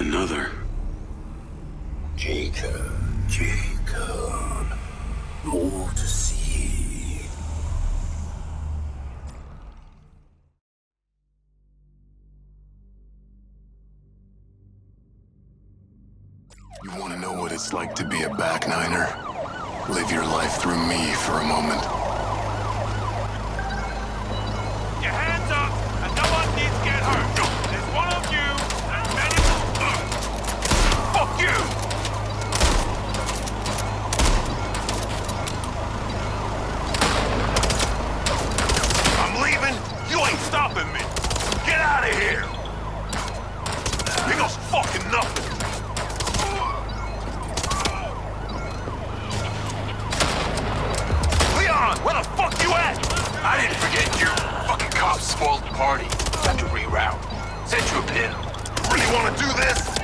Another. Jacob. More to see. You want to know what it's like to be a back niner? Live your life through me for a moment. Your hands up, and no one needs to get hurt. There's one of you, and many more. Fuck you! I'm leaving. You ain't stopping me. Get out of here. Here goes fucking nothing. Leon, where the fuck you at? I didn't forget your fucking cops spoiled the party. Had to reroute. Sent you a pin. You really want to do this?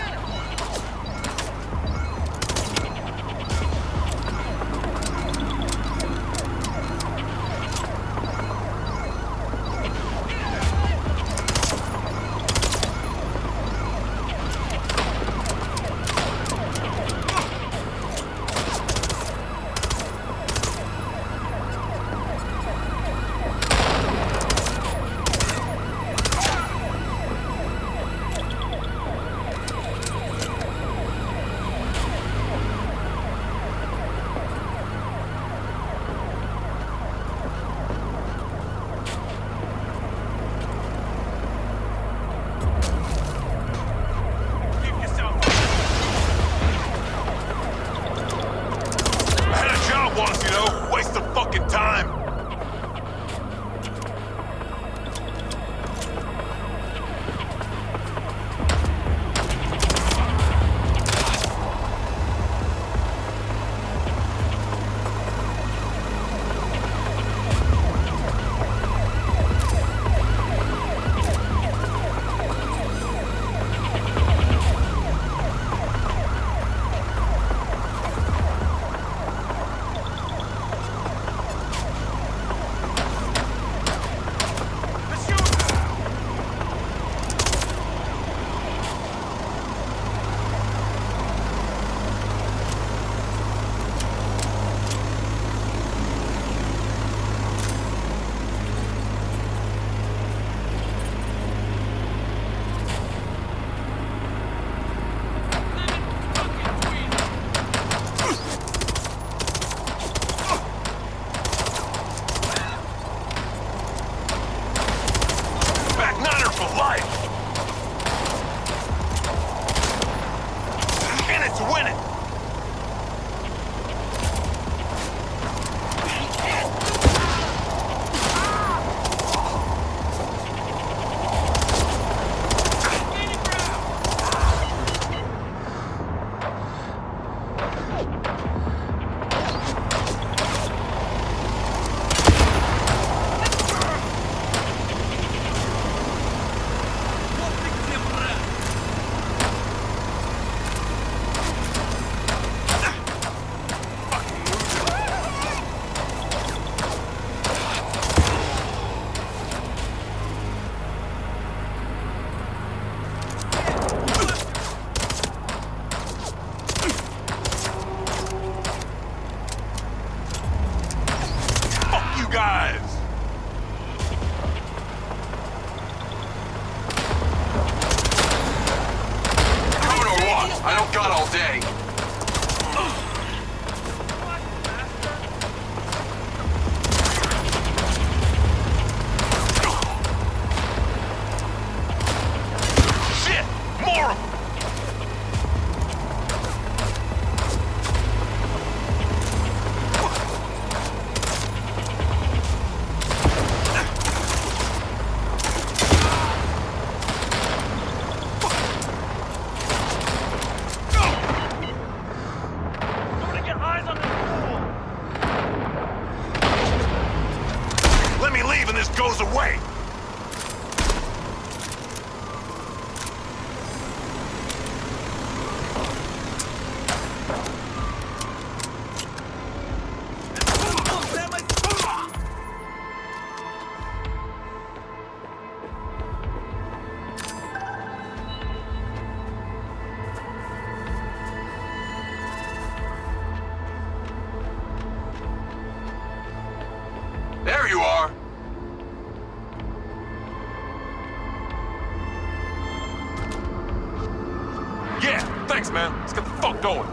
Yeah, thanks, man. Let's get the fuck going.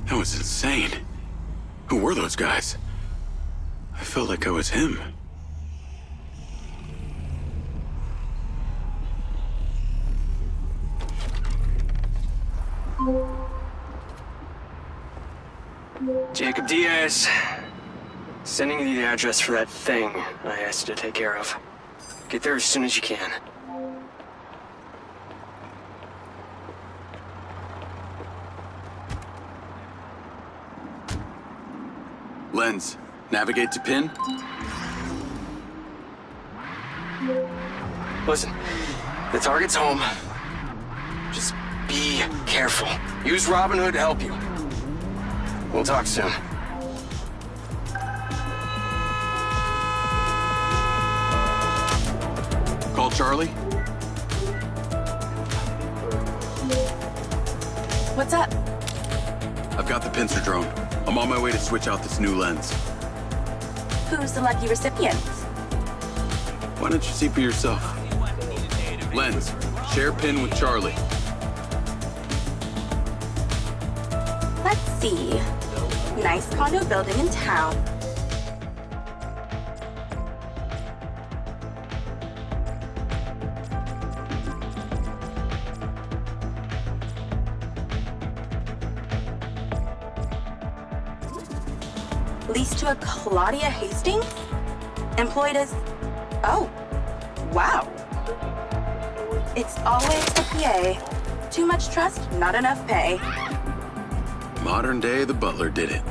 That was insane. Who were those guys? I felt like I was him. Jacob Diaz. Sending you the address for that thing I asked you to take care of. Get there as soon as you can. Lens, navigate to pin. Listen, the target's home. Just be careful. Use Robin Hood to help you. We'll talk soon. Call Charlie. What's up? I've got the pincer drone. I'm on my way to switch out this new lens. Who's the lucky recipient? Why don't you see for yourself? Lens, share pin with Charlie. Let's see. Nice condo building in town. Leased to a Claudia Hastings? Employed as... Oh, wow. It's always the PA. Too much trust, not enough pay. Modern day, the butler did it.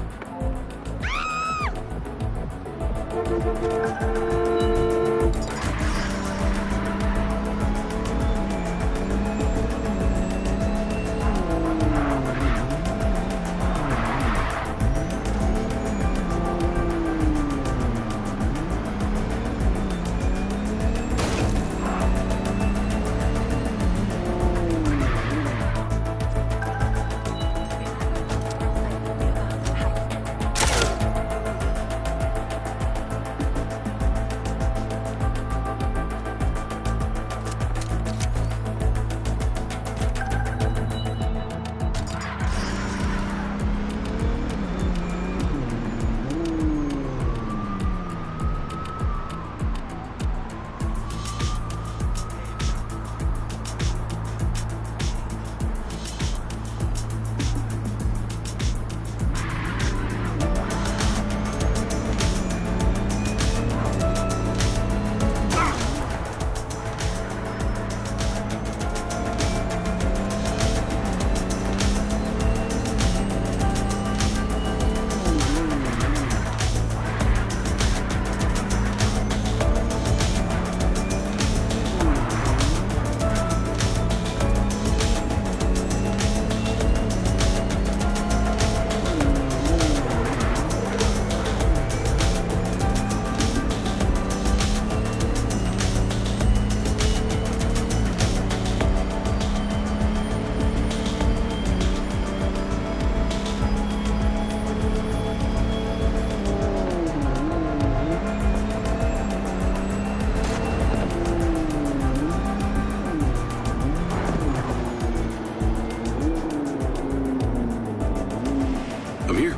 I'm here.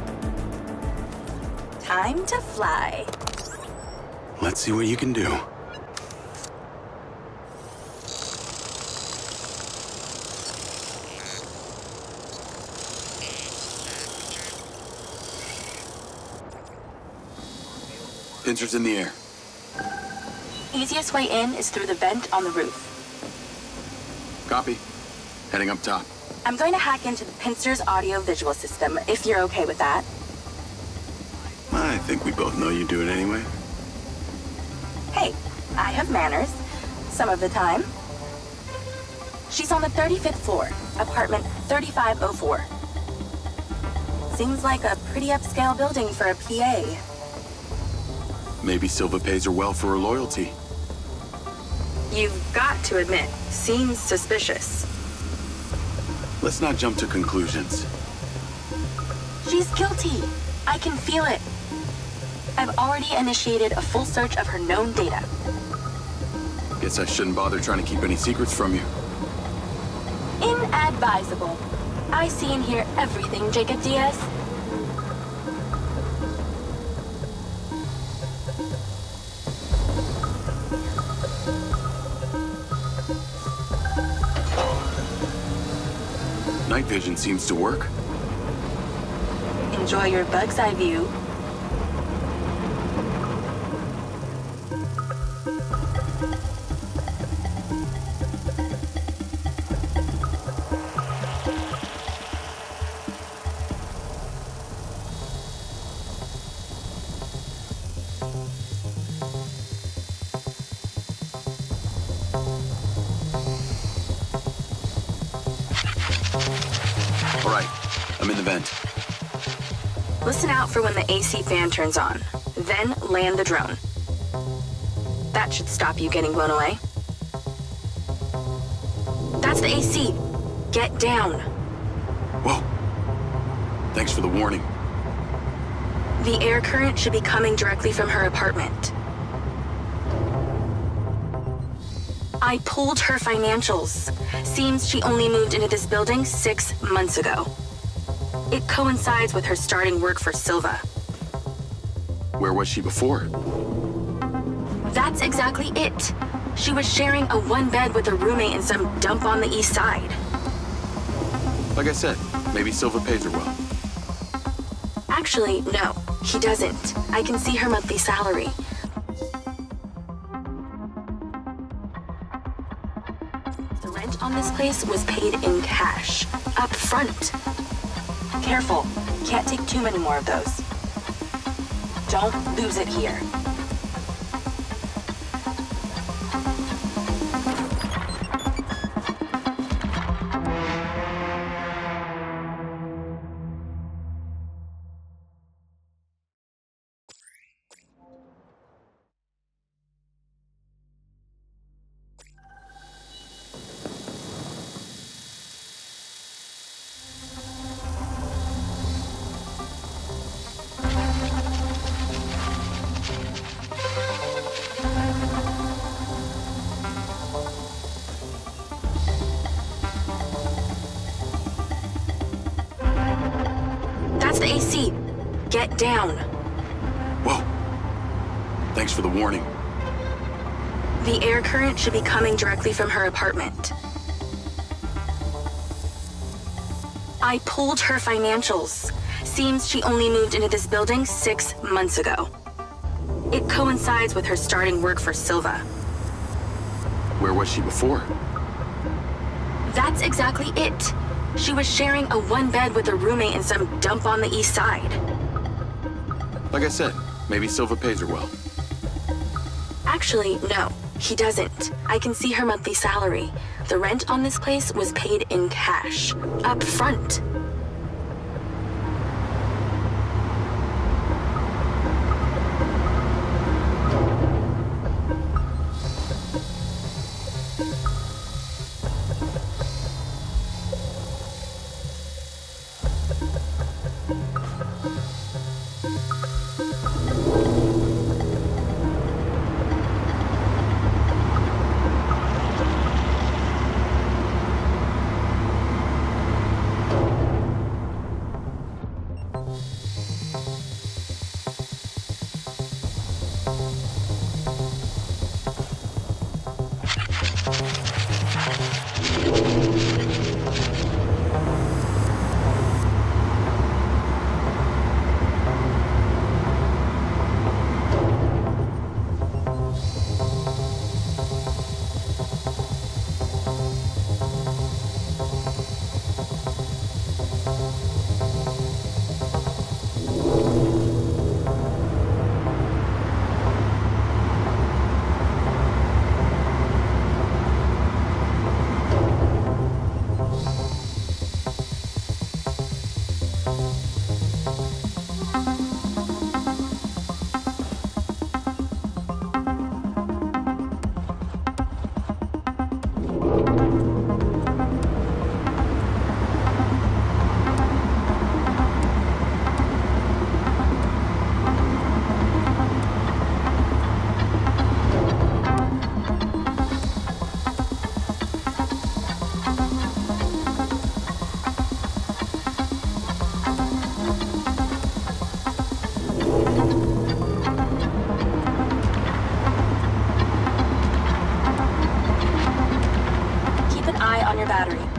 Time to fly. Let's see what you can do. Pincer's in the air. Easiest way in is through the vent on the roof. Copy. Heading up top. I'm going to hack into the Pincer's audio-visual system, if you're okay with that. I think we both know you do it anyway. Hey, I have manners. Some of the time. She's on the 35th floor, apartment 3504. Seems like a pretty upscale building for a PA. Maybe Silva pays her well for her loyalty. You've got to admit, seems suspicious. Let's not jump to conclusions. She's guilty. I can feel it. I've already initiated a full search of her known data. Guess I shouldn't bother trying to keep any secrets from you. Inadvisable. I see and hear everything, Jacob Diaz. Night vision seems to work. Enjoy your bug's eye view. All right, I'm in the vent. Listen out for when the AC fan turns on. Then land the drone. That should stop you getting blown away. That's the AC. Get down. Whoa. Thanks for the warning. The air current should be coming directly from her apartment. I pulled her financials. Seems she only moved into this building 6 months ago. It coincides with her starting work for Silva. Where was she before? That's exactly it. She was sharing a one bed with a roommate in some dump on the east side. Like I said, maybe Silva pays her well. Actually, no, he doesn't. I can see her monthly salary. The rent on this place was paid in cash, up front. Careful, can't take too many more of those. Don't lose it here. That's the AC. Get down. Whoa. Thanks for the warning. The air current should be coming directly from her apartment. I pulled her financials. Seems she only moved into this building 6 months ago. It coincides with her starting work for Silva. Where was she before? That's exactly it. She was sharing a one bed with a roommate in some dump on the east side. Like I said, maybe Silva pays her well. Actually, no, he doesn't. I can see her monthly salary. The rent on this place was paid in cash, up front. battery.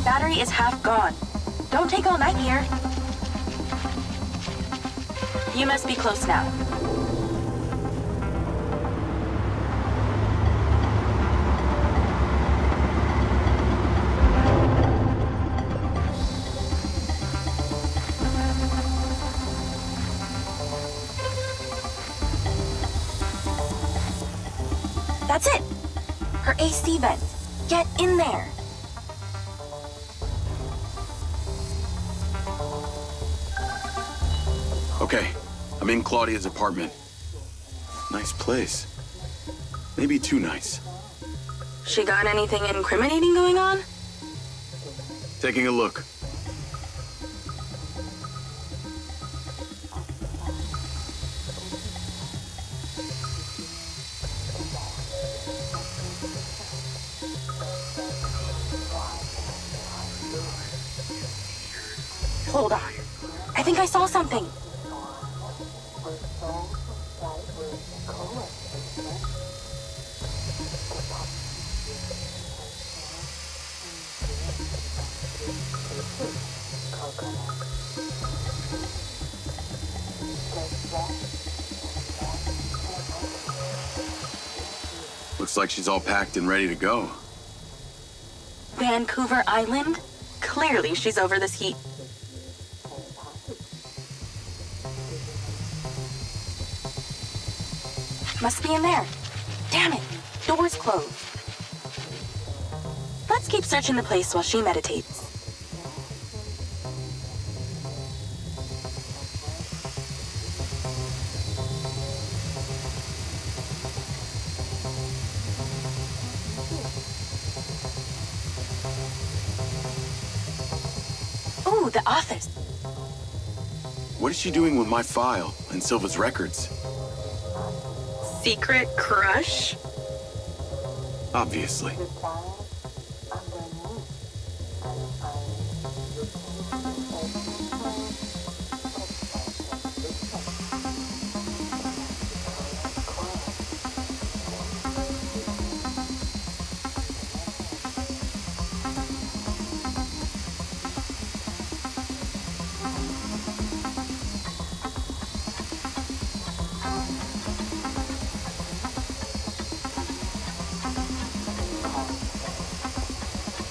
Battery is half gone. Don't take all night here. You must be close now. That's it! Her AC vent. Get in there! Okay, I'm in Claudia's apartment. Nice place. Maybe too nice. She got anything incriminating going on? Taking a look. Hold on. I think I saw something. Looks like she's all packed and ready to go. Vancouver Island? Clearly she's over this heat. Must be in there. Damn it, door's closed. Let's keep searching the place while she meditates. Ooh, the office. What is she doing with my file and Silva's records? Secret crush? Obviously.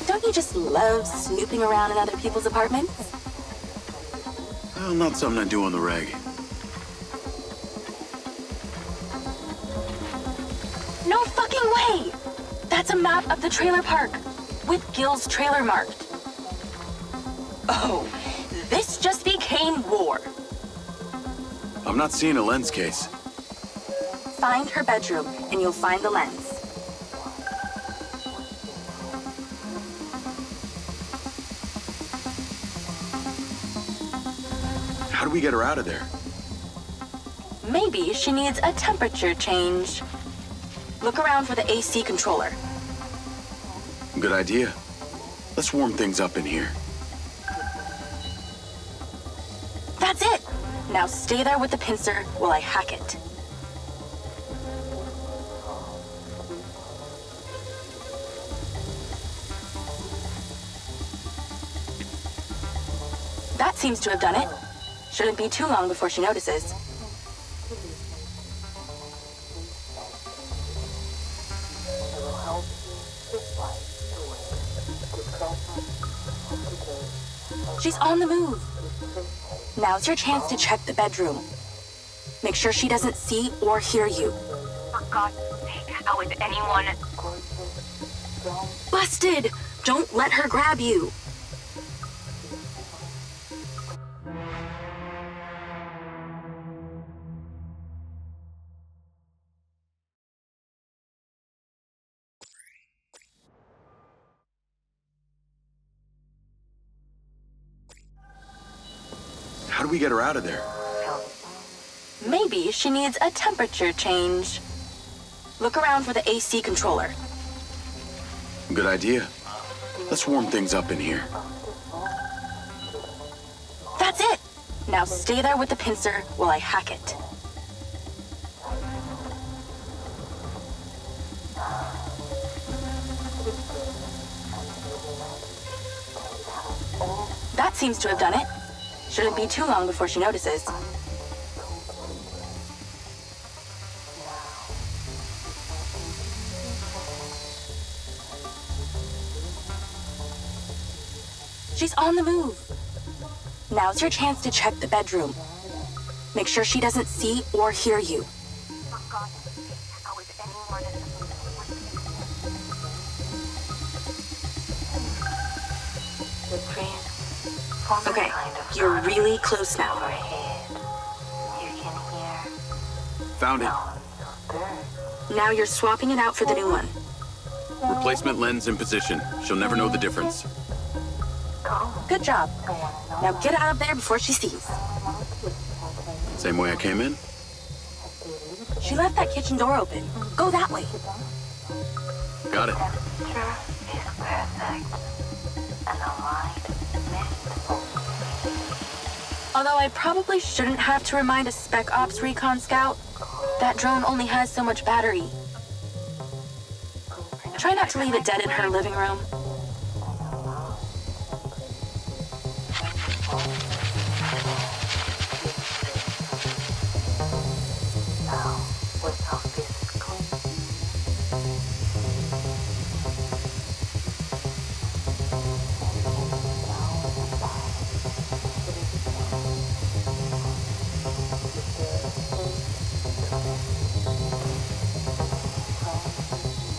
Don't you just love snooping around in other people's apartments? Well, not something I do on the reg. No fucking way! That's a map of the trailer park, with Gil's trailer marked. Oh, this just became war. I'm not seeing a lens case. Find her bedroom, and you'll find the lens. How do we get her out of there? Maybe she needs a temperature change. Look around for the AC controller. Good idea. Let's warm things up in here. That's it! Now stay there with the pincer while I hack it. That seems to have done it. Shouldn't be too long before she notices. She's on the move. Now's your chance to check the bedroom. Make sure she doesn't see or hear you. For God's sake, how is anyone... Busted! Don't let her grab you. How do we get her out of there? Maybe she needs a temperature change. Look around for the AC controller. Good idea. Let's warm things up in here. That's it! Now stay there with the pincer while I hack it. That seems to have done it. Shouldn't be too long before she notices. She's on the move. Now's your chance to check the bedroom. Make sure she doesn't see or hear you. For God's sake, how is anyone... Okay, you're really close now. Found it. Now you're swapping it out for the new one. Replacement lens in position. She'll never know the difference. Good job. Now get out of there before she sees. Same way I came in? She left that kitchen door open. Go that way. Got it. Although I probably shouldn't have to remind a Spec Ops recon scout, that drone only has so much battery. Try not to leave it dead in her living room.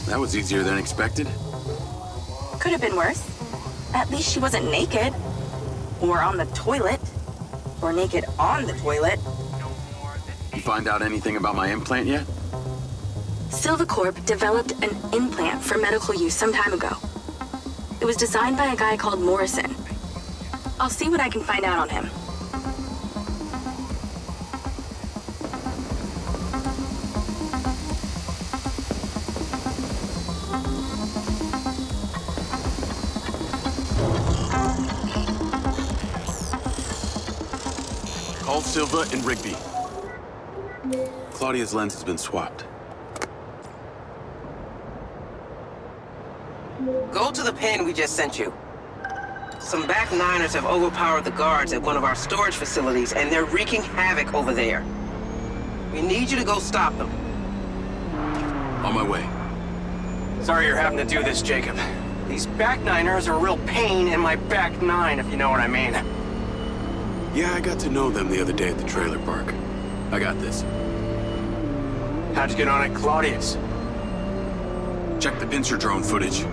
That was easier than expected. Could have been worse. At least she wasn't naked. Or on the toilet. Or naked on the toilet. You find out anything about my implant yet? Silva Corp developed an implant for medical use some time ago. It was designed by a guy called Morrison. I'll see what I can find out on him. Call Silva and Rigby. Claudia's lens has been swapped. Go to the pen we just sent you. Some back niners have overpowered the guards at one of our storage facilities, and they're wreaking havoc over there. We need you to go stop them. On my way. Sorry you're having to do this, Jacob. These back niners are a real pain in my back nine, if you know what I mean. Yeah, I got to know them the other day at the trailer park. I got this. How'd you get on at Claudia's? Check the pincer drone footage.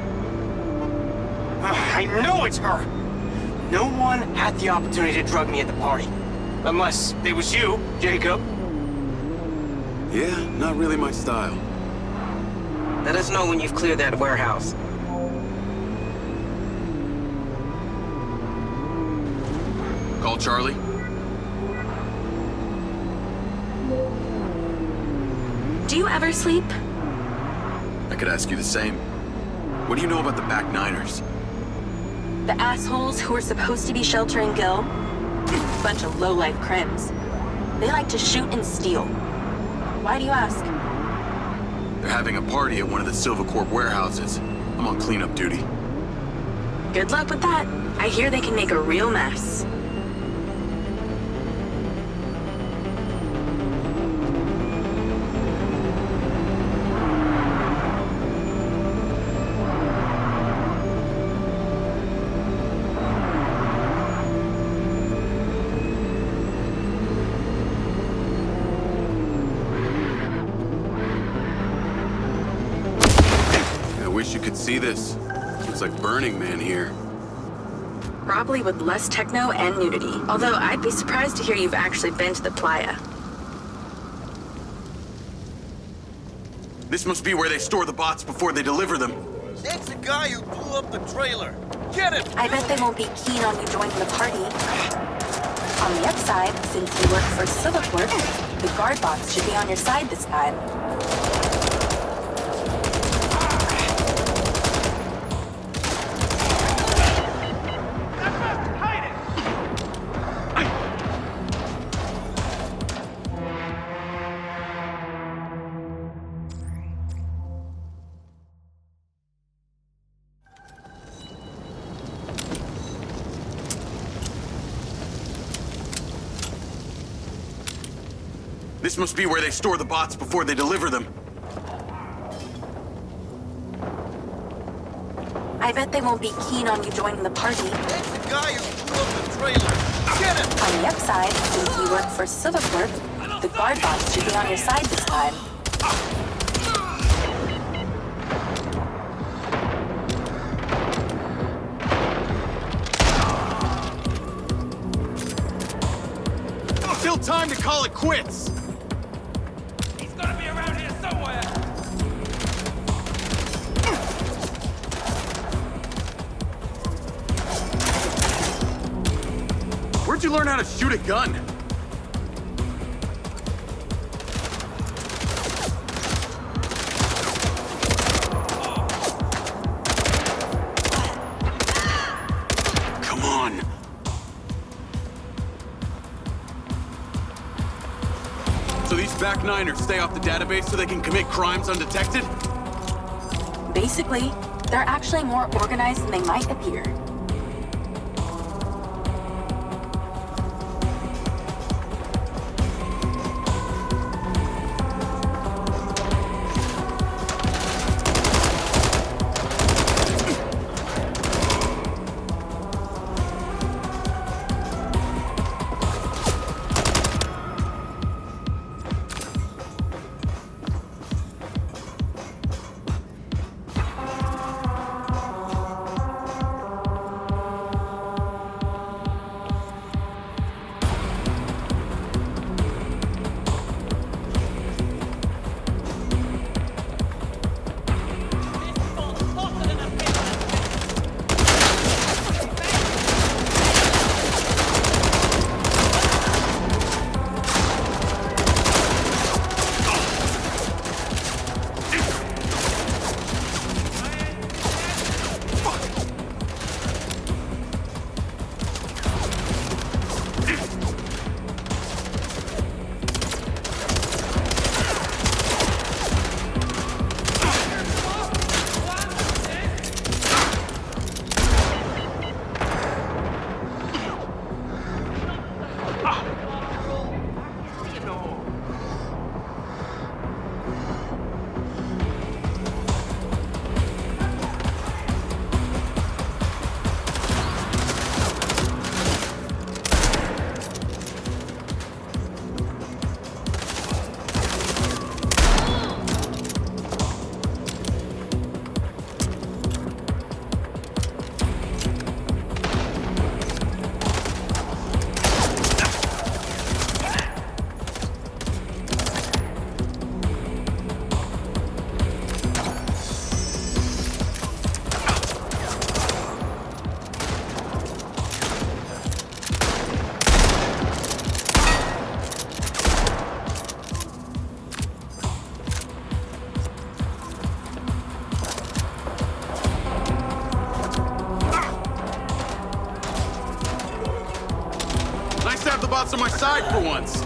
I know it's her! No one had the opportunity to drug me at the party. Unless it was you, Jacob. Yeah, not really my style. Let us know when you've cleared that warehouse. Call Charlie. Do you ever sleep? I could ask you the same. What do you know about the back niners? The assholes who were supposed to be sheltering Gil? Bunch of low-life crims. They like to shoot and steal. Why do you ask? They're having a party at one of the Silva Corp warehouses. I'm on cleanup duty. Good luck with that. I hear they can make a real mess. Wish you could see this. Looks like Burning Man here. Probably with less techno and nudity. Although I'd be surprised to hear you've actually been to the playa. This must be where they store the bots before they deliver them. That's the guy who blew up the trailer. Get him! I bet they won't be keen on you joining the party. On the upside, since you work for Silva Corp, the guard bots should be on your side this time. This must be where they store the bots before they deliver them. I bet they won't be keen on you joining the party. That's the guy who blew up the trailer. Get him! On the upside, since you work for Silva Corp, the guard bots should be on your side this time. Still time to call it quits! He's gotta be around here somewhere! Where'd you learn how to shoot a gun? Come on. So these back niners stay off the database so they can commit crimes undetected? Basically, they're actually more organized than they might appear. robots on my side for once.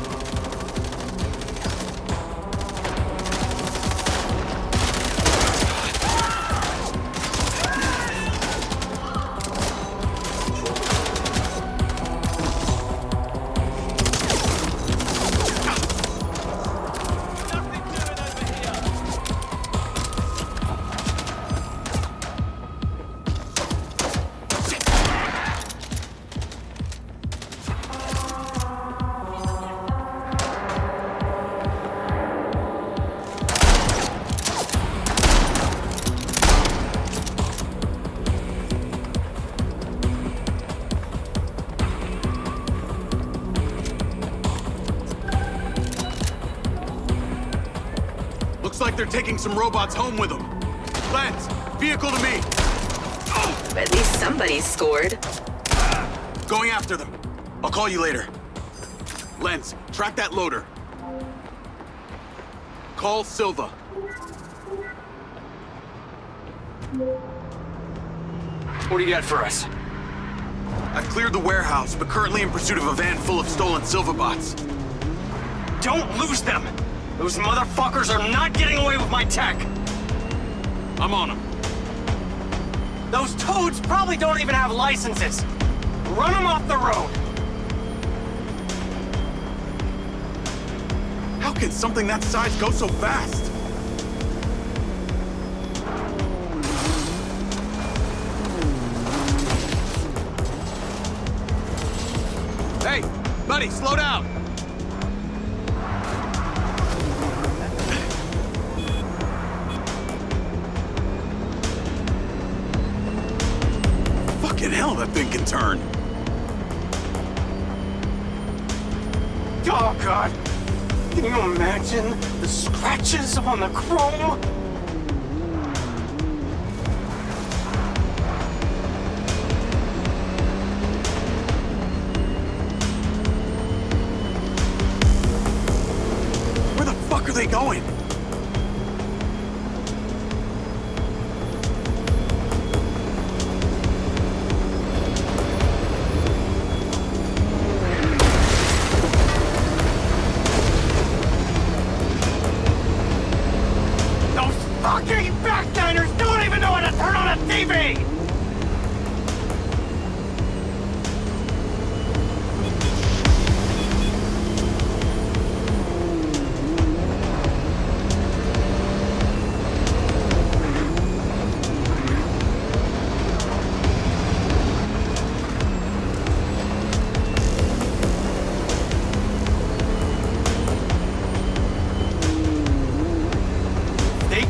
Looks like they're taking some robots home with them. Lance, vehicle to me. At least somebody's scored. Going after them. I'll call you later. Lens, track that loader. Call Silva. What do you got for us? I've cleared the warehouse, but currently in pursuit of a van full of stolen Silva bots. Don't lose them! Those motherfuckers are not getting away with my tech! I'm on them. Those toads probably don't even have licenses! Run them off the road! How can something that size go so fast? Hey, buddy, slow down! Fucking hell, that thing can turn. Oh, God! Can you imagine the scratches on the chrome? Where the fuck are they going? Fucking backliners don't even know how to turn on a TV!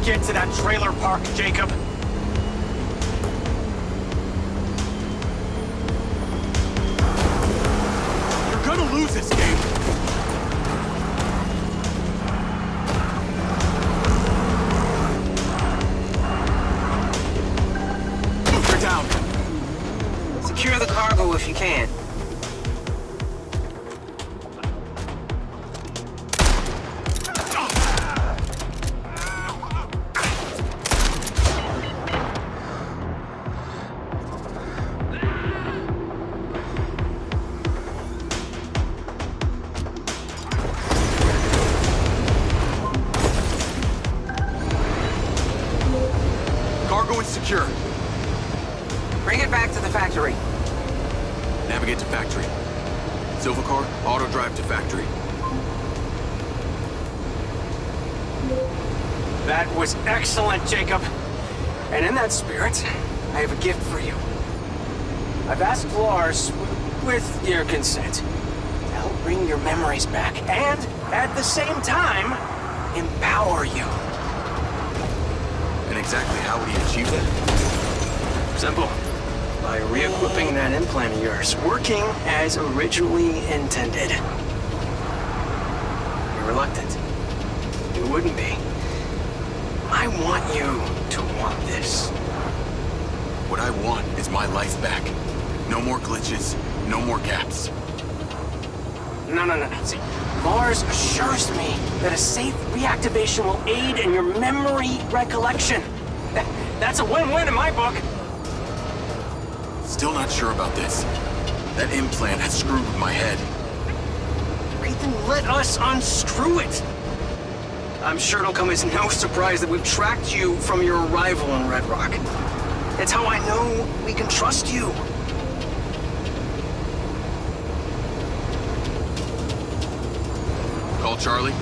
Get to that trailer park, Jacob. You're gonna lose this game. They're down. Secure the cargo if you can. Cargo is secure. Bring it back to the factory. Navigate to factory. Silva Corp, auto drive to factory. That was excellent, Jacob. And in that spirit, I have a gift for you. I've asked Lars, with your consent, to help bring your memories back and, at the same time, empower you. And exactly how would he achieve that? Simple. By re-equipping that implant of yours, working as originally intended. You're reluctant. You wouldn't be. I want you to want this. What I want is my life back. No more glitches, no more gaps. No. See, Lars assures me that a safe reactivation will aid in your memory recollection. That's a win-win in my book. Still not sure about this. That implant has screwed with my head. Okay, then let us unscrew it. I'm sure it'll come as no surprise that we've tracked you from your arrival in Redrock. That's how I know we can trust you. Call Charlie.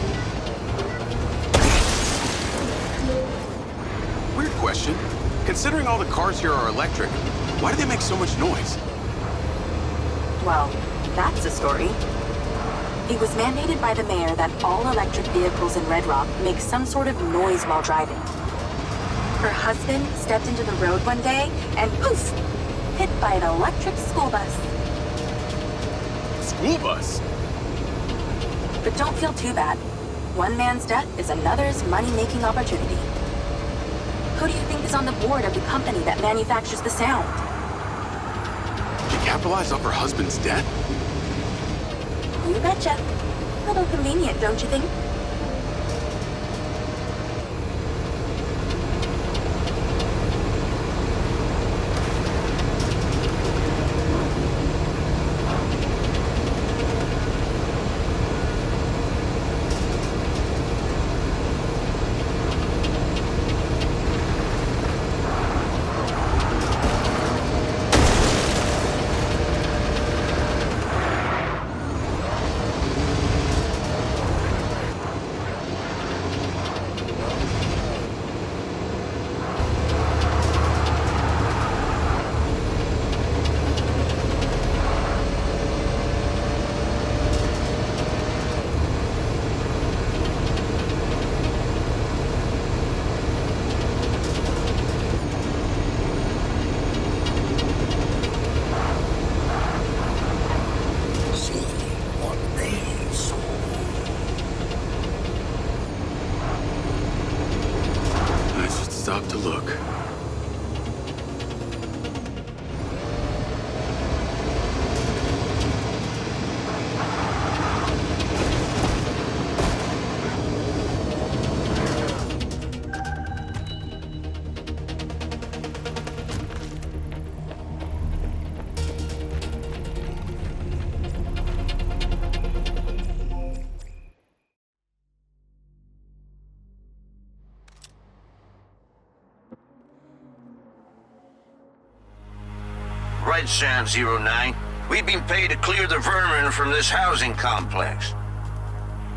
Weird question. Considering all the cars here are electric, why do they make so much noise? Well, that's a story. It was mandated by the mayor that all electric vehicles in Redrock make some sort of noise while driving. Her husband stepped into the road one day and poof! Hit by an electric school bus. School bus? But don't feel too bad. One man's death is another's money-making opportunity. Who do you think is on the board of the company that manufactures the sound? She capitalized off her husband's death? You betcha. A little convenient, don't you think? Stop to look. Red Sound 09. We've been paid to clear the vermin from this housing complex.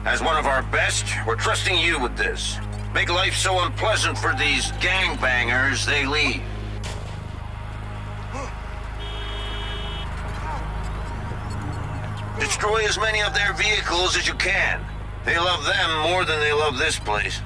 As one of our best, we're trusting you with this. Make life so unpleasant for these gangbangers, they leave. Destroy as many of their vehicles as you can. They love them more than they love this place.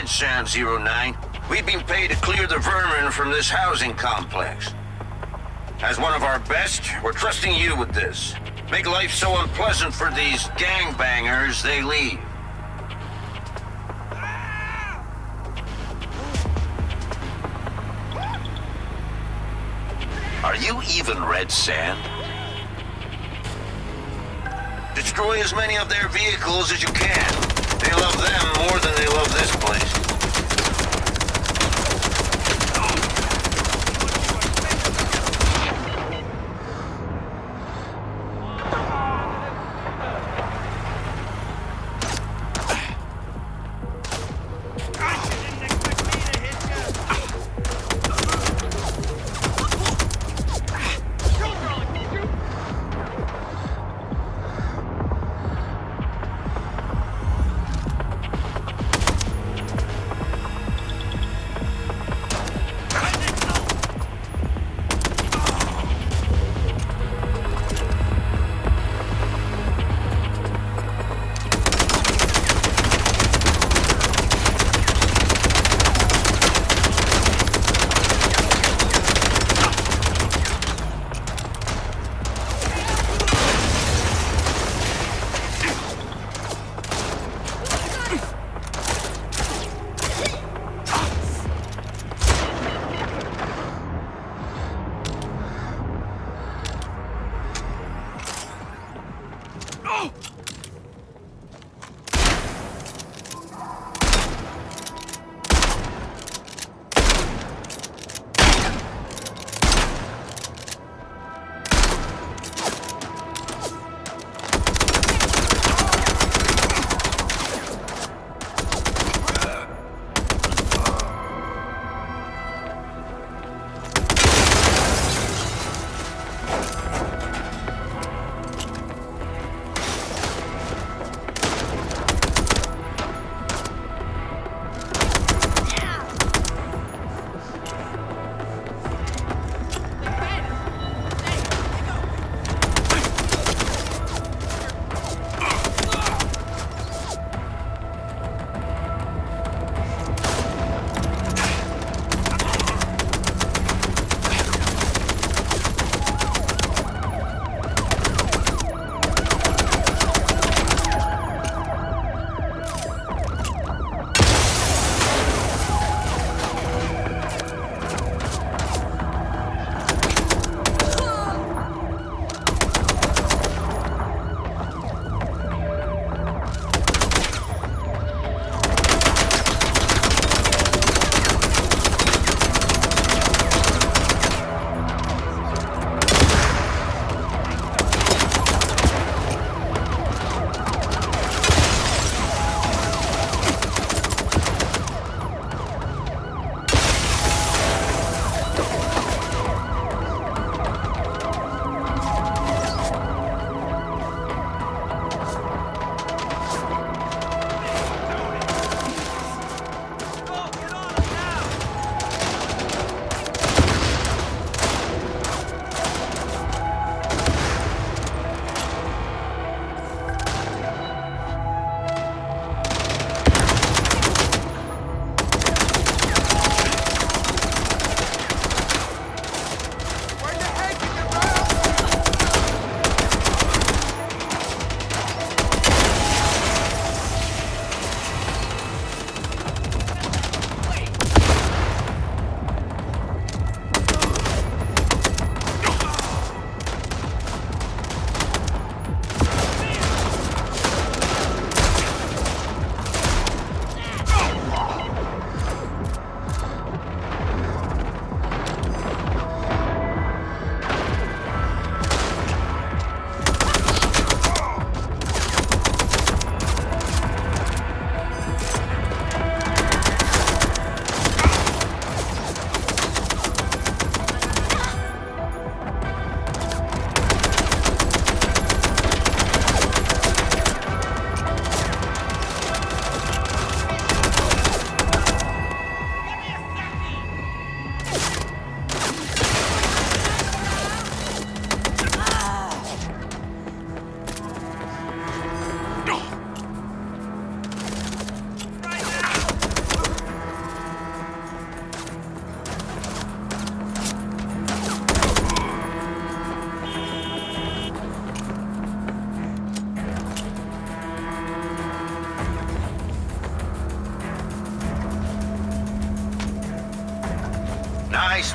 Red Sand 09. We've been paid to clear the vermin from this housing complex. As one of our best, we're trusting you with this. Make life so unpleasant for these gangbangers, they leave. Are you even Red Sand? Destroy as many of their vehicles as you can. They love them more than they love this place.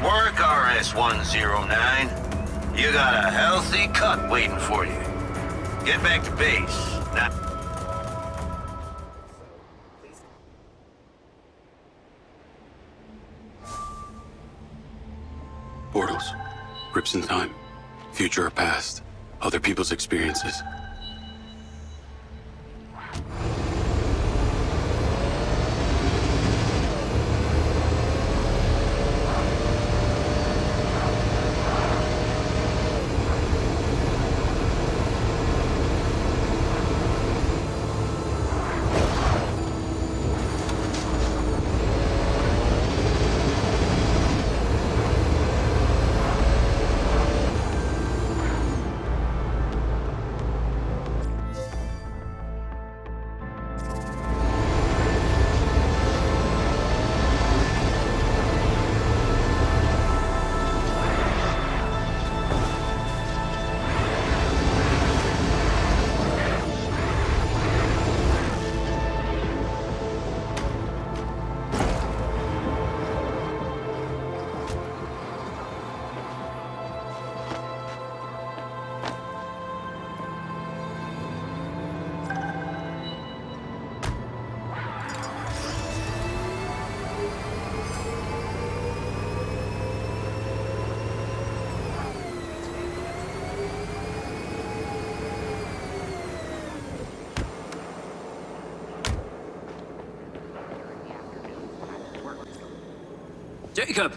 Nice work, RS-109. You got a healthy cut waiting for you. Get back to base. Now... Portals. Grips in time. Future or past. Other people's experiences. Jacob!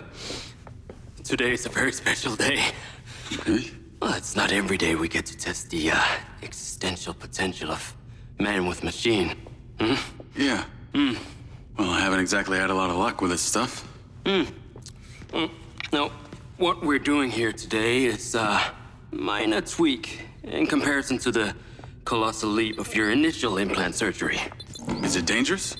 Today is a very special day. Okay. Well, it's not every day we get to test the existential potential of man with machine. Hmm? Yeah. Well, I haven't exactly had a lot of luck with this stuff. No, what we're doing here today is a minor tweak in comparison to the colossal leap of your initial implant surgery. Is it dangerous?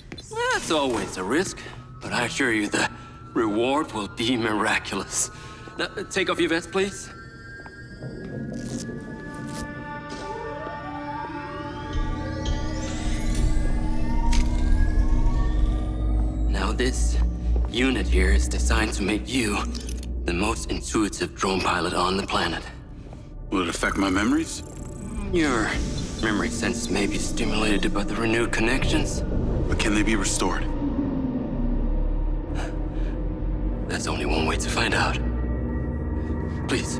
That's always a risk, but I assure you the reward will be miraculous. Now, take off your vest, please. Now, this unit here is designed to make you the most intuitive drone pilot on the planet. Will it affect my memories? Your memory sense may be stimulated by the renewed connections. But can they be restored? There's only one way to find out. Please.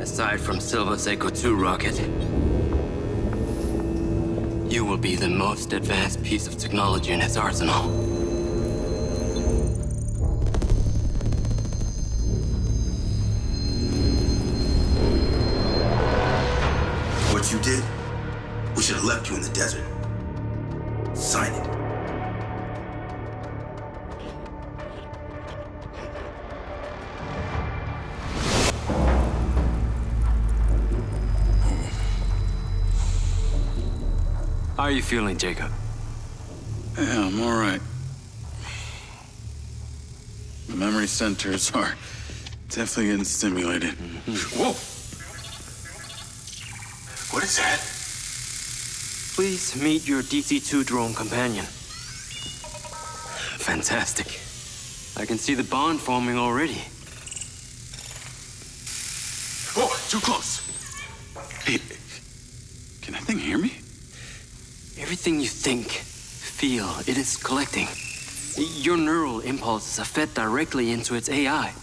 Aside from Silva's Echo 2 rocket, you will be the most advanced piece of technology in his arsenal. What you did, we should have left you in the desert. Sign it. How are you feeling, Jacob? Yeah, I'm all right. The memory centers are definitely getting stimulated. Whoa! What is that? Please meet your DC-2 drone companion. Fantastic. I can see the bond forming already. Whoa, too close. Hey, can that thing hear me? Everything you think, feel, it is collecting. Your neural impulses are fed directly into its AI,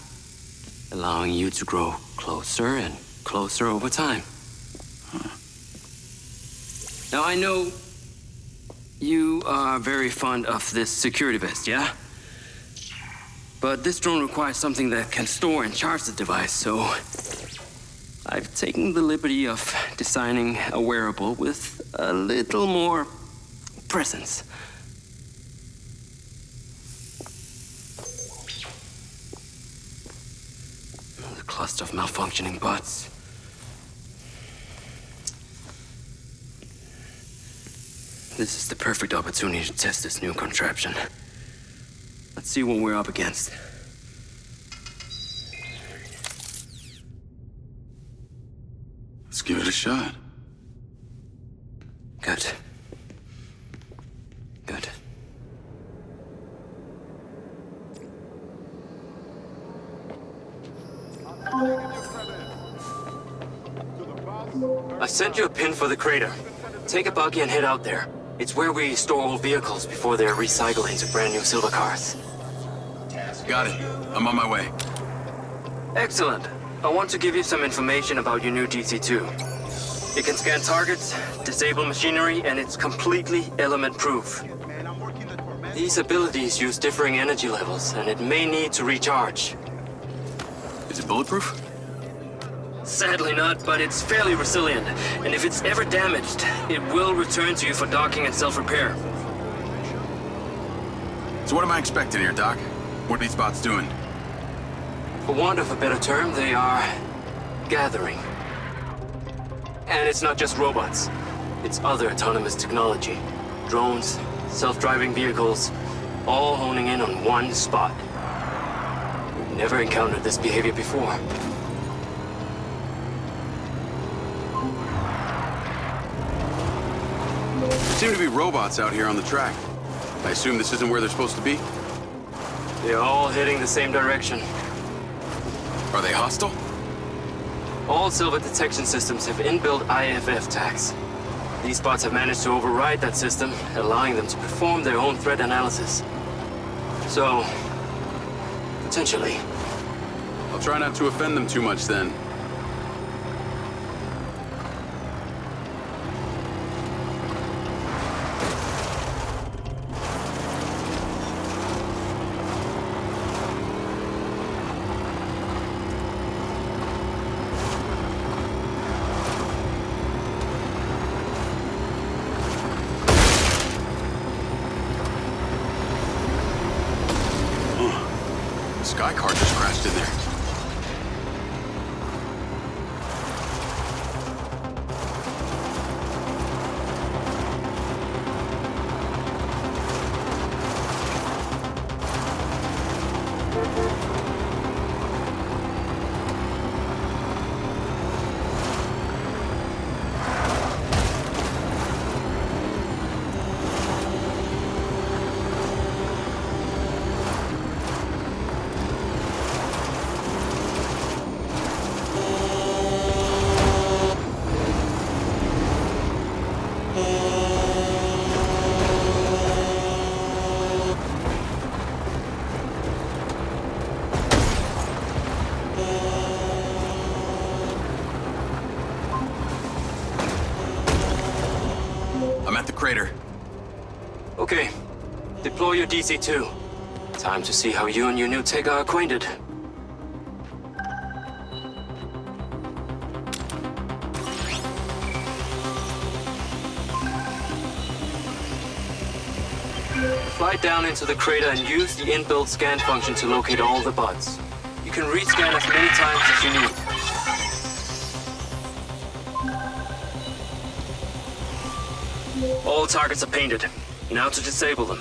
allowing you to grow closer and closer over time. Now, I know you are very fond of this security vest, yeah? But this drone requires something that can store and charge the device, so I've taken the liberty of designing a wearable with a little more presence. The cluster of malfunctioning bots. This is the perfect opportunity to test this new contraption. Let's see what we're up against. Let's give it a shot. Good. Good. I sent you a pin for the crater. Take a buggy and head out there. It's where we store old vehicles before they're recycled into brand new silver cars. Got it. I'm on my way. Excellent. I want to give you some information about your new DC-2. It can scan targets, disable machinery, and it's completely element-proof. These abilities use differing energy levels, and it may need to recharge. Is it bulletproof? Sadly not, but it's fairly resilient, and if it's ever damaged, it will return to you for docking and self-repair. So what am I expecting here, Doc? What are these bots doing? For want of a better term, they are gathering. And it's not just robots. It's other autonomous technology. Drones, self-driving vehicles, all honing in on one spot. We've never encountered this behavior before. There seem to be robots out here on the track. I assume this isn't where they're supposed to be? They're all heading the same direction. Are they hostile? All Silva detection systems have inbuilt IFF tags. These bots have managed to override that system, allowing them to perform their own threat analysis. So, potentially. I'll try not to offend them too much then. Sky car just crashed in there. I'm at the crater. Okay. Deploy your DC-2. Time to see how you and your new tech are acquainted. Fly down into the crater and use the inbuilt scan function to locate all the bots. You can rescan as many times as you need. All targets are painted. Now to disable them.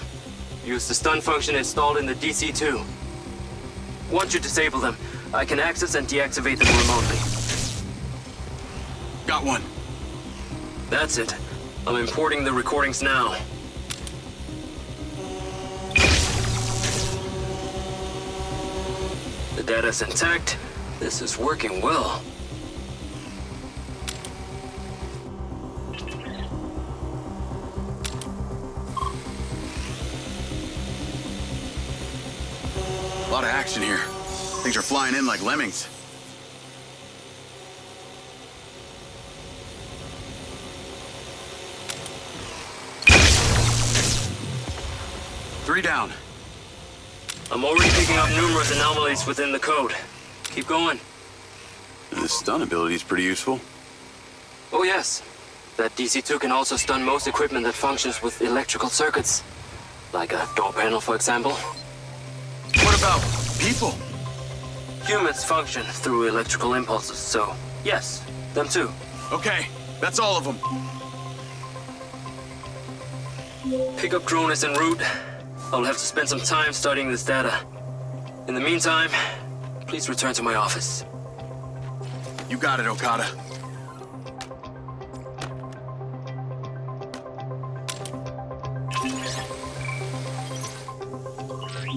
Use the stun function installed in the DC-2. Once you disable them, I can access and deactivate them remotely. Got one. That's it. I'm importing the recordings now. The data's intact. This is working well. A lot of action here. Things are flying in like lemmings. Three down. I'm already picking up numerous anomalies within the code. Keep going. And the stun ability is pretty useful. Oh yes. That DC-2 can also stun most equipment that functions with electrical circuits. Like a door panel, for example. What about people? Humans function through electrical impulses, so yes, them too. Okay, that's all of them. Pickup drone is en route. I'll have to spend some time studying this data. In the meantime, please return to my office. You got it, Okada.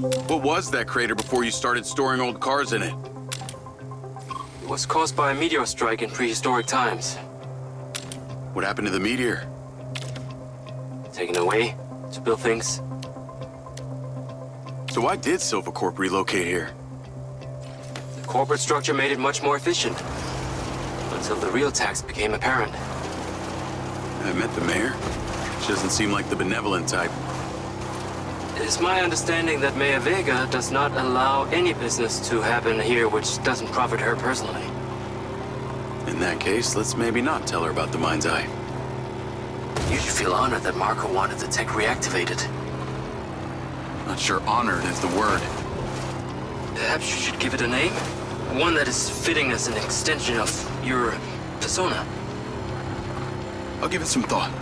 What was that crater before you started storing old cars in it? It was caused by a meteor strike in prehistoric times. What happened to the meteor? Taken away to build things. So why did Silva Corp relocate here? The corporate structure made it much more efficient. Until the real tax became apparent. I met the mayor. She doesn't seem like the benevolent type. It is my understanding that Mayor Vega does not allow any business to happen here which doesn't profit her personally. In that case, let's maybe not tell her about the MindsEye. You should feel honored that Marco wanted the tech reactivated. Not sure honored is the word. Perhaps you should give it a name? One that is fitting as an extension of your persona. I'll give it some thought.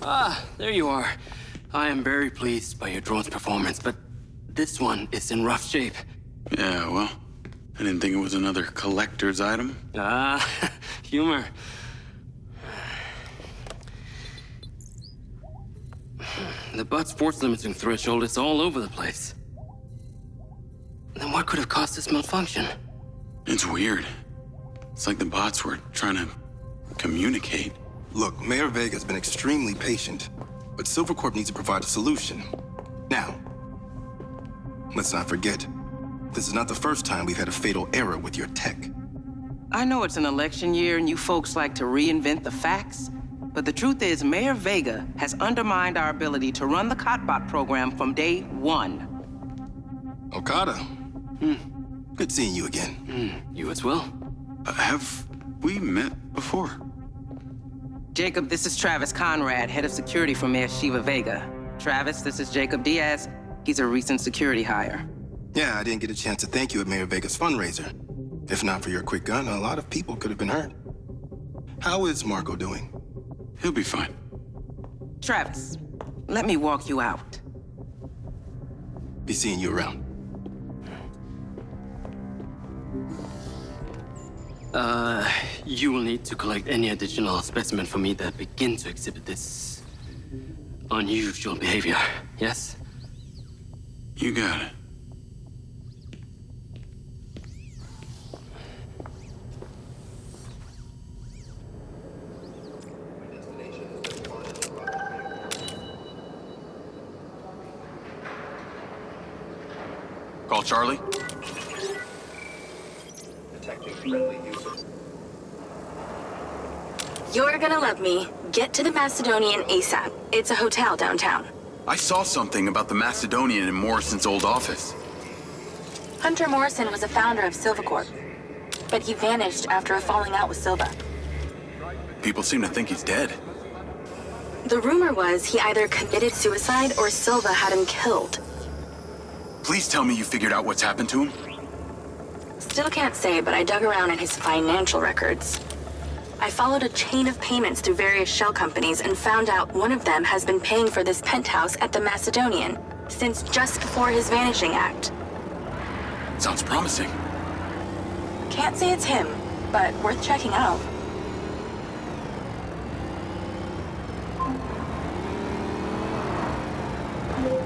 Ah, there you are. I am very pleased by your drone's performance, but this one is in rough shape. Yeah, well, I didn't think it was another collector's item. Ah, humor. The butt's force limiting threshold is all over the place. Then what could have caused this malfunction? It's weird. It's like the bots were trying to communicate. Look, Mayor Vega's been extremely patient, but Silva Corp needs to provide a solution. Now, let's not forget, this is not the first time we've had a fatal error with your tech. I know it's an election year and you folks like to reinvent the facts, but the truth is Mayor Vega has undermined our ability to run the Cotbot program from day one. Okada. Good seeing you again. You as well. Have we met before? Jacob, this is Travis Conrad, head of security for Mayor Shiva Vega. Travis, this is Jacob Diaz. He's a recent security hire. Yeah, I didn't get a chance to thank you at Mayor Vega's fundraiser. If not for your quick gun, a lot of people could have been hurt. How is Marco doing? He'll be fine. Travis, let me walk you out. Be seeing you around. You will need to collect any additional specimen for me that begin to exhibit this unusual behavior, yes? You got it. Call Charlie. You're gonna love me. Get to the Macedonian ASAP. It's a hotel downtown. I saw something about the Macedonian in Morrison's old office. Hunter Morrison was a founder of Silva Corp, but he vanished after a falling out with Silva. People seem to think he's dead. The rumor was he either committed suicide or Silva had him killed. Please tell me you figured out what's happened to him. Still can't say, but I dug around in his financial records. I followed a chain of payments through various shell companies and found out one of them has been paying for this penthouse at the Macedonian since just before his vanishing act. Sounds promising. Can't say it's him, but worth checking out.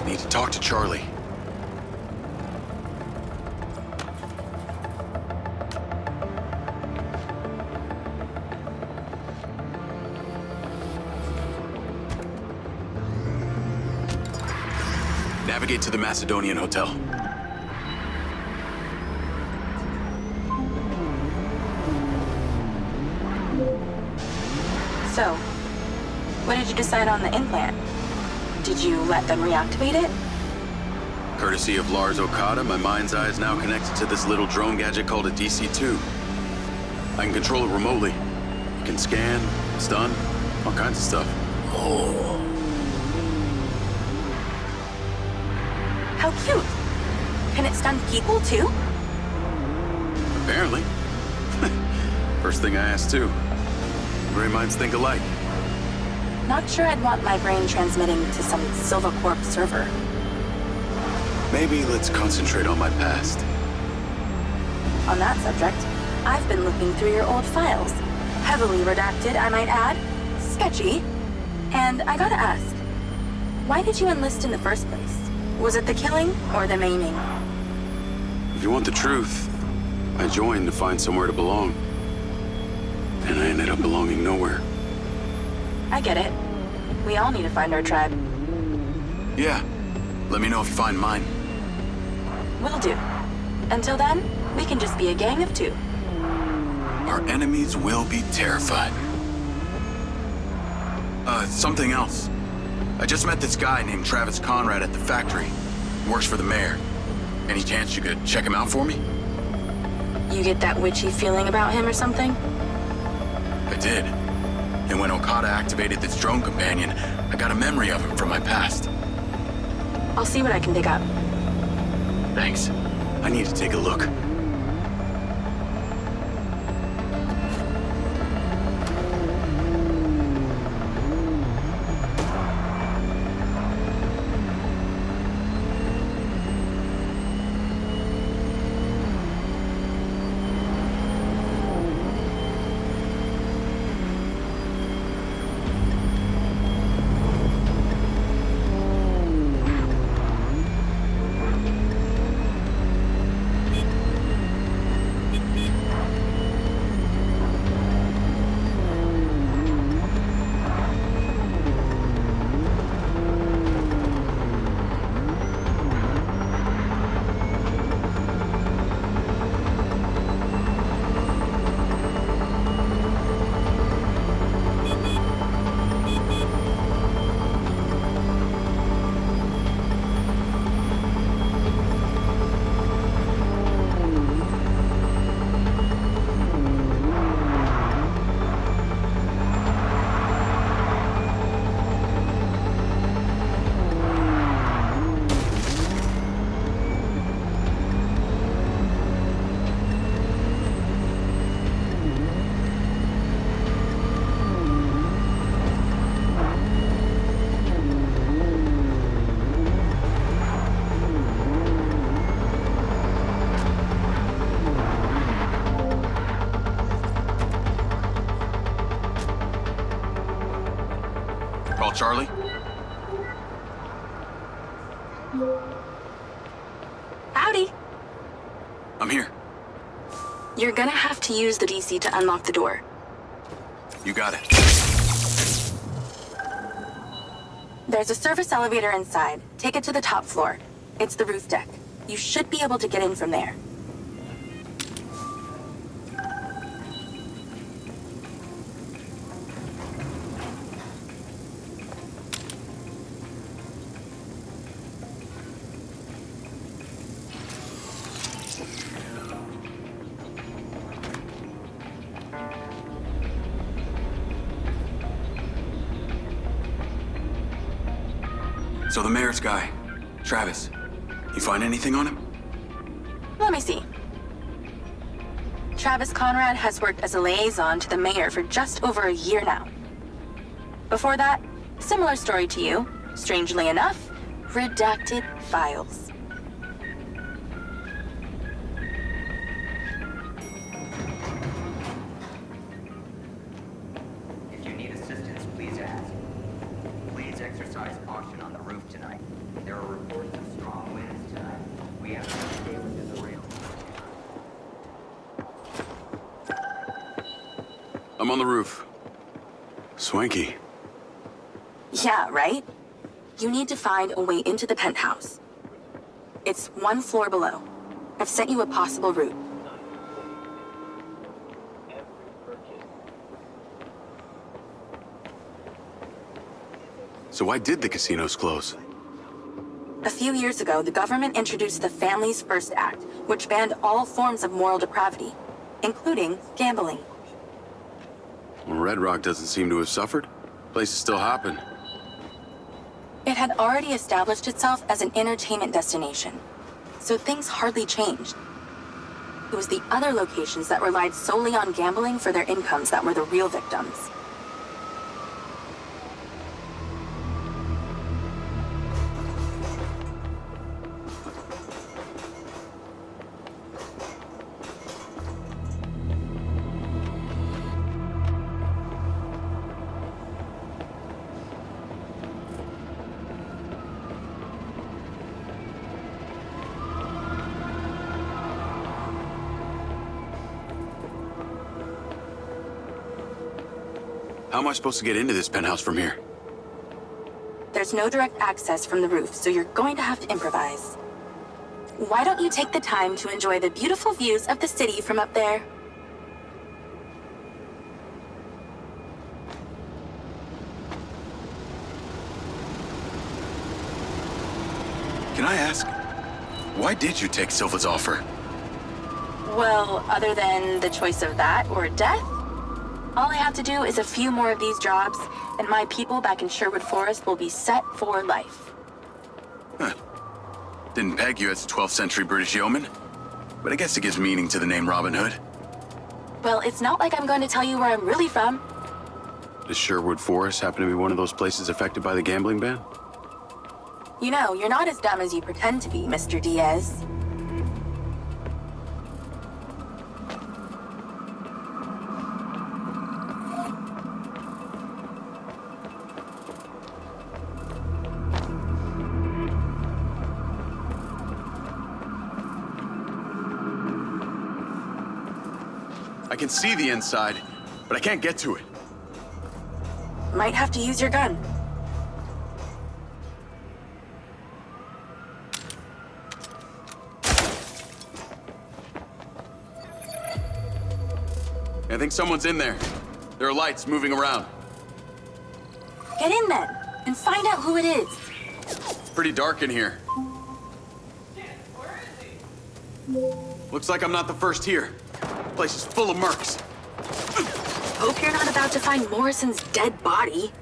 Need to talk to Charlie. Navigate to the Macedonian Hotel. So, what did you decide on the implant? Did you let them reactivate it? Courtesy of Lars Okada, my mind's eye is now connected to this little drone gadget called a DC-2. I can control it remotely. It can scan, stun, all kinds of stuff. How cute! Can it stun people too? Apparently. First thing I asked too. Gray minds think alike. Not sure I'd want my brain transmitting to some Silva Corp server. Maybe let's concentrate on my past. On that subject, I've been looking through your old files. Heavily redacted, I might add. Sketchy. And I gotta ask, why did you enlist in the first place? Was it the killing or the maiming? If you want the truth, I joined to find somewhere to belong. And I ended up belonging nowhere. I get it. We all need to find our tribe. Yeah. Let me know if you find mine. Will do. Until then, we can just be a gang of two. Our enemies will be terrified. Something else. I just met this guy named Travis Conrad at the factory. Works for the mayor. Any chance you could check him out for me? You get that witchy feeling about him or something? I did. And when Okada activated this drone companion, I got a memory of him from my past. I'll see what I can dig up. Thanks. I need to take a look. Call Charlie? Howdy. I'm here. You're gonna have to use the DC to unlock the door. You got it. There's a service elevator inside. Take it to the top floor. It's the roof deck. You should be able to get in from there. So the mayor's guy, Travis, you find anything on him? Let me see. Travis Conrad has worked as a liaison to the mayor for just over a year now. Before that, similar story to you. Strangely enough, redacted files. If you need assistance, please ask. Please exercise caution on the roof tonight. There are I'm on the roof. Swanky. Yeah, right? You need to find a way into the penthouse. It's 1 floor below. I've sent you a possible route. So why did the casinos close? A few years ago, the government introduced the Family's First Act, which banned all forms of moral depravity, including gambling. Well, Redrock doesn't seem to have suffered. Place is still hopping. It had already established itself as an entertainment destination, so things hardly changed. It was the other locations that relied solely on gambling for their incomes that were the real victims. How am I supposed to get into this penthouse from here? There's no direct access from the roof, so you're going to have to improvise. Why don't you take the time to enjoy the beautiful views of the city from up there? Can I ask, why did you take Silva's offer? Well, other than the choice of that or death, all I have to do is a few more of these jobs, and my people back in Sherwood Forest will be set for life. Huh. Didn't peg you as a 12th century British yeoman, but I guess it gives meaning to the name Robin Hood. Well, it's not like I'm going to tell you where I'm really from. Does Sherwood Forest happen to be one of those places affected by the gambling ban? You know, you're not as dumb as you pretend to be, Mr. Diaz. I can see the inside, but I can't get to it. Might have to use your gun. I think someone's in there. There are lights moving around. Get in then, and find out who it is. It's pretty dark in here. Looks like I'm not the first here. The place is full of mercs. Hope you're not about to find Morrison's dead body.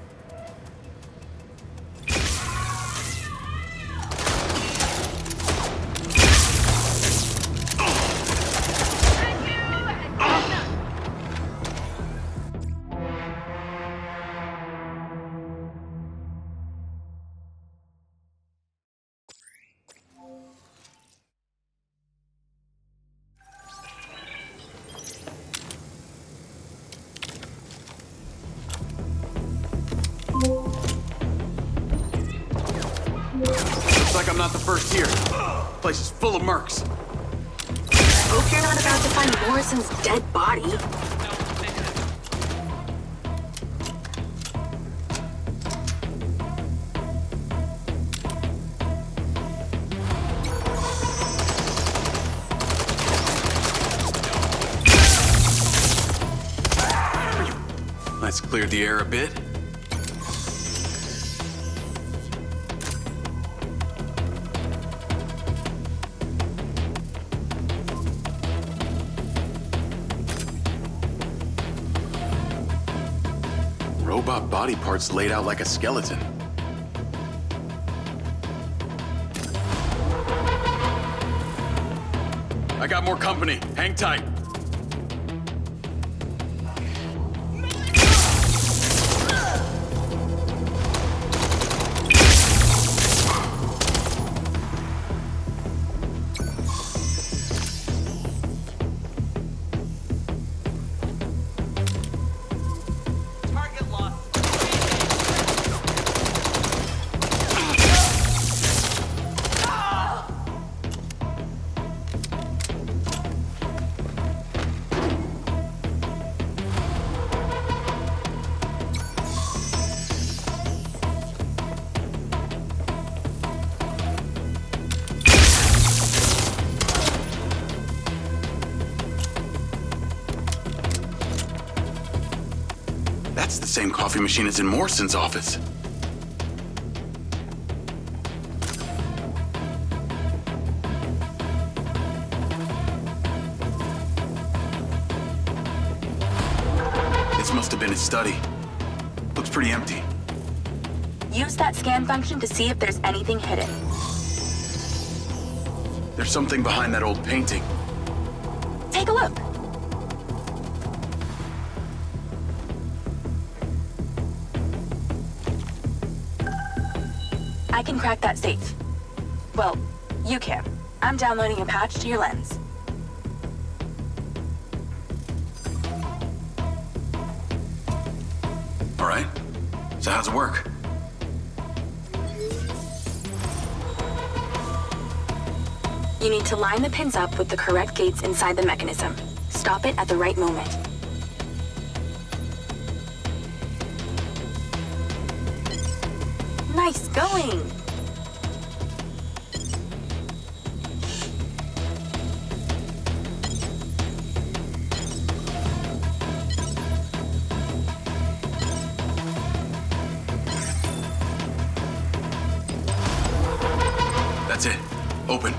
Looks like I'm not the first here. The place is full of mercs. Hope you're not about to find Morrison's dead body. Let's clear the air a bit. Robot body parts laid out like a skeleton. I got more company. Hang tight. That's the same coffee machine as in Morrison's office. This must have been his study. Looks pretty empty. Use that scan function to see if there's anything hidden. There's something behind that old painting. Take a look. I can crack that safe. Well, you can. I'm downloading a patch to your lens. All right. So how's it work? You need to line the pins up with the correct gates inside the mechanism. Stop it at the right moment. Nice going! That's it. Open.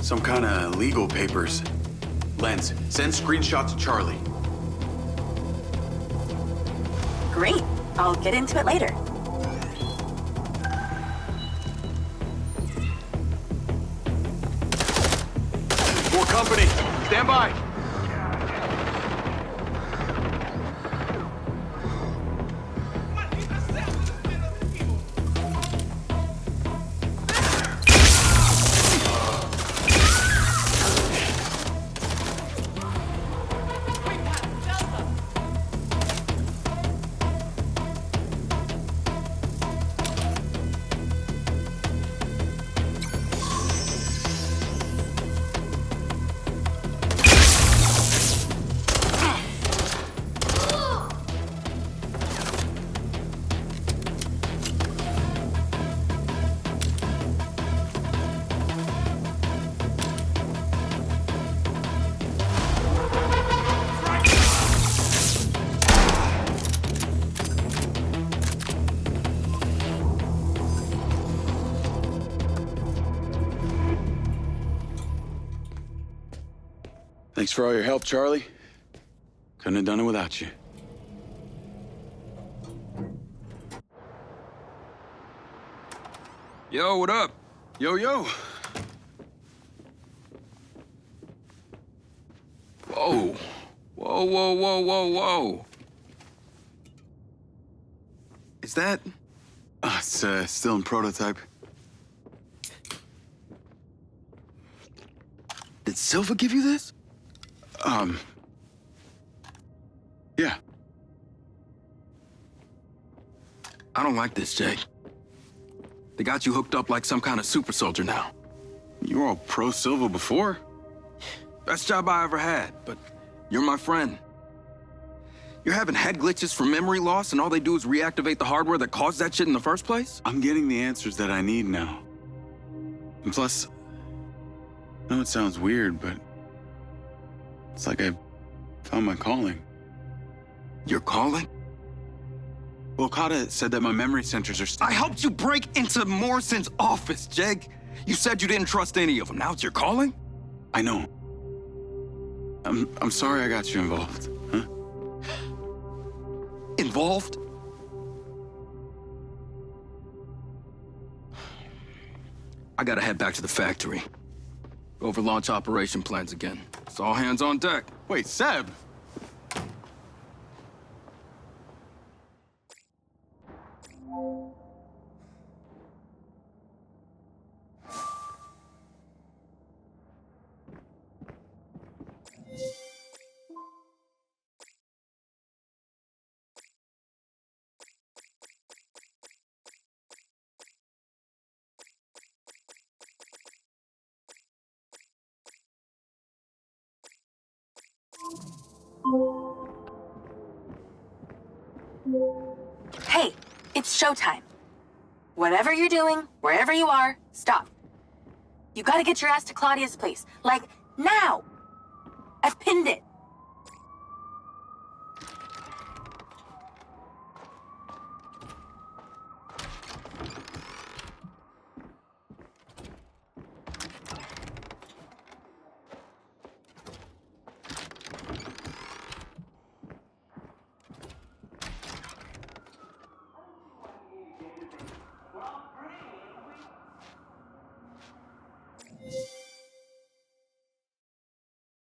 Some kind of legal papers. Lens, send screenshot to Charlie. Great. I'll get into it later. More company. Stand by. Thanks for all your help, Charlie. Couldn't have done it without you. Yo, what up? Yo, yo. Whoa. Whoa, whoa, whoa, whoa, whoa. Is that... It's still in prototype. Did Silva give you this? Yeah. I don't like this, Jake. They got you hooked up like some kind of super soldier now. You were all pro-Silva before. Best job I ever had, but you're my friend. You're having head glitches from memory loss, and all they do is reactivate the hardware that caused that shit in the first place? I'm getting the answers that I need now. And plus, I know it sounds weird, but it's like I found my calling. Your calling? Well, Okada said that my memory centers are I helped you break into Morrison's office, Jake. You said you didn't trust any of them. Now it's your calling? I know. I'm sorry I got you involved, huh? Involved? I gotta head back to the factory. Go over launch operation plans again. It's all hands on deck. Wait, Seb! Hey, it's showtime. Whatever you're doing, wherever you are, stop. You gotta get your ass to Claudia's place. Like, now! I've pinned it. it.